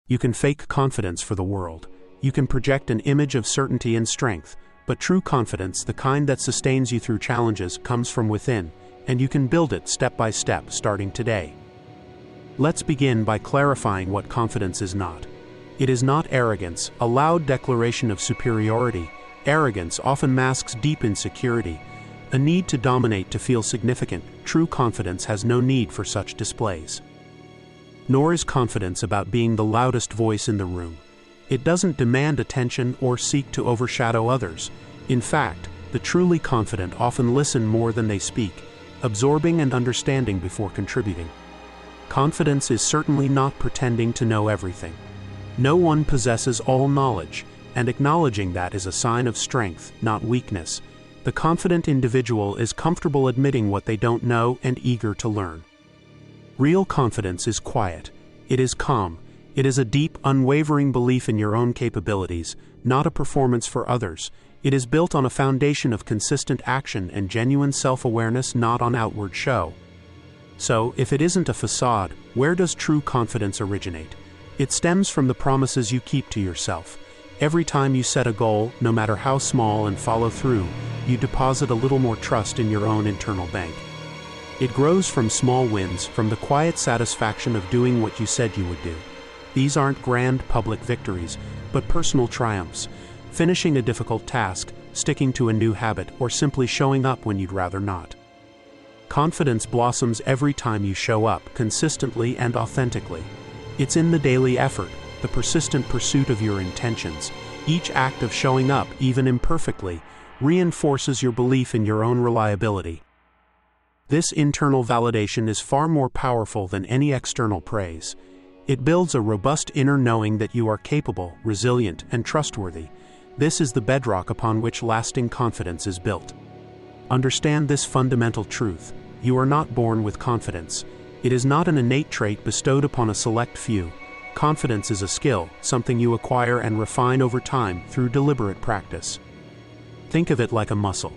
You can fake confidence for the world. You can project an image of certainty and strength, but true confidence, the kind that sustains you through challenges, comes from within, and you can build it step by step, starting today. Let's begin by clarifying what confidence is not. It is not arrogance, a loud declaration of superiority. Arrogance often masks deep insecurity, a need to dominate, to feel significant. True confidence has no need for such displays. Nor is confidence about being the loudest voice in the room. It doesn't demand attention or seek to overshadow others. In fact, the truly confident often listen more than they speak, absorbing and understanding before contributing. Confidence is certainly not pretending to know everything. No one possesses all knowledge, and acknowledging that is a sign of strength, not weakness. The confident individual is comfortable admitting what they don't know and eager to learn. Real confidence is quiet. It is calm. It is a deep, unwavering belief in your own capabilities, not a performance for others. It is built on a foundation of consistent action and genuine self-awareness, not on outward show. So, if it isn't a facade, where does true confidence originate? It stems from the promises you keep to yourself. Every time you set a goal, no matter how small, and follow through, you deposit a little more trust in your own internal bank. It grows from small wins, from the quiet satisfaction of doing what you said you would do. These aren't grand public victories, but personal triumphs. Finishing a difficult task, sticking to a new habit, or simply showing up when you'd rather not. Confidence blossoms every time you show up, consistently and authentically. It's in the daily effort, the persistent pursuit of your intentions. Each act of showing up, even imperfectly, reinforces your belief in your own reliability. This internal validation is far more powerful than any external praise. It builds a robust inner knowing that you are capable, resilient, and trustworthy. This is the bedrock upon which lasting confidence is built. Understand this fundamental truth: you are not born with confidence. It is not an innate trait bestowed upon a select few. Confidence is a skill, something you acquire and refine over time through deliberate practice. Think of it like a muscle.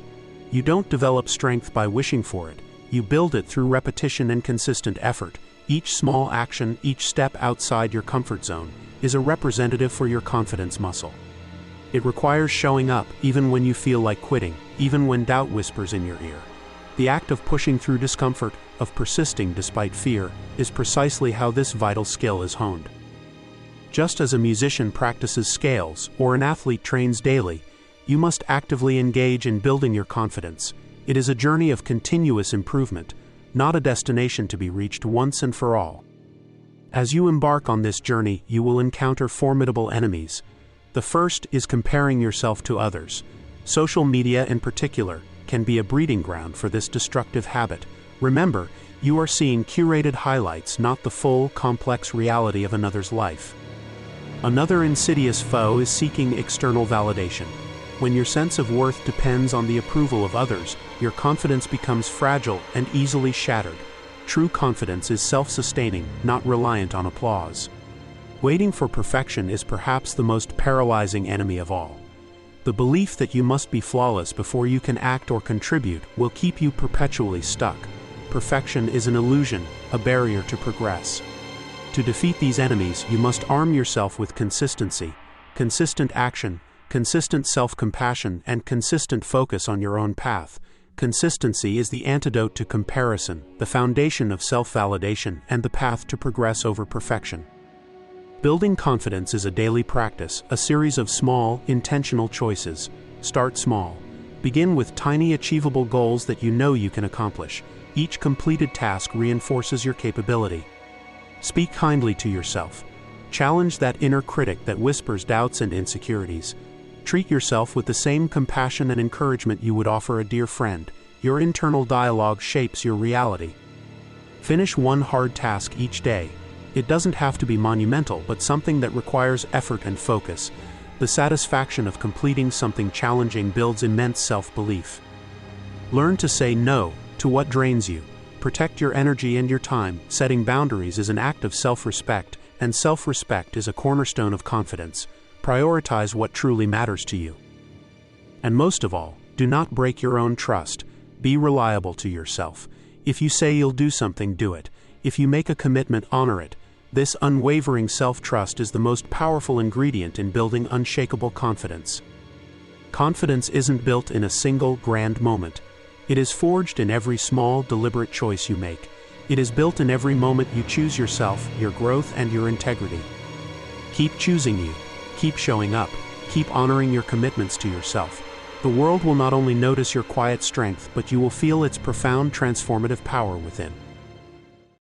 You don't develop strength by wishing for it. You build it through repetition and consistent effort. Each small action, each step outside your comfort zone, is a representative for your confidence muscle. It requires showing up, even when you feel like quitting, even when doubt whispers in your ear. The act of pushing through discomfort, of persisting despite fear, is precisely how this vital skill is honed. Just as a musician practices scales, or an athlete trains daily, you must actively engage in building your confidence. It is a journey of continuous improvement, not a destination to be reached once and for all. As you embark on this journey, you will encounter formidable enemies. The first is comparing yourself to others. Social media, in particular, can be a breeding ground for this destructive habit. Remember, you are seeing curated highlights, not the full, complex reality of another's life. Another insidious foe is seeking external validation. When your sense of worth depends on the approval of others, your confidence becomes fragile and easily shattered. True confidence is self-sustaining, not reliant on applause. Waiting for perfection is perhaps the most paralyzing enemy of all. The belief that you must be flawless before you can act or contribute will keep you perpetually stuck. Perfection is an illusion, a barrier to progress. To defeat these enemies, you must arm yourself with consistency, consistent action, consistent self-compassion, and consistent focus on your own path. Consistency is the antidote to comparison, the foundation of self-validation, and the path to progress over perfection. Building confidence is a daily practice, a series of small, intentional choices. Start small. Begin with tiny, achievable goals that you know you can accomplish. Each completed task reinforces your capability. Speak kindly to yourself. Challenge that inner critic that whispers doubts and insecurities. Treat yourself with the same compassion and encouragement you would offer a dear friend. Your internal dialogue shapes your reality. Finish one hard task each day. It doesn't have to be monumental, but something that requires effort and focus. The satisfaction of completing something challenging builds immense self-belief. Learn to say no to what drains you. Protect your energy and your time. Setting boundaries is an act of self-respect, and self-respect is a cornerstone of confidence. Prioritize what truly matters to you. And most of all, do not break your own trust. Be reliable to yourself. If you say you'll do something, do it. If you make a commitment, honor it. This unwavering self-trust is the most powerful ingredient in building unshakable confidence. Confidence isn't built in a single grand moment. It is forged in every small, deliberate choice you make. It is built in every moment you choose yourself, your growth, and your integrity. Keep choosing you. Keep showing up. Keep honoring your commitments to yourself. The world will not only notice your quiet strength, but you will feel its profound transformative power within.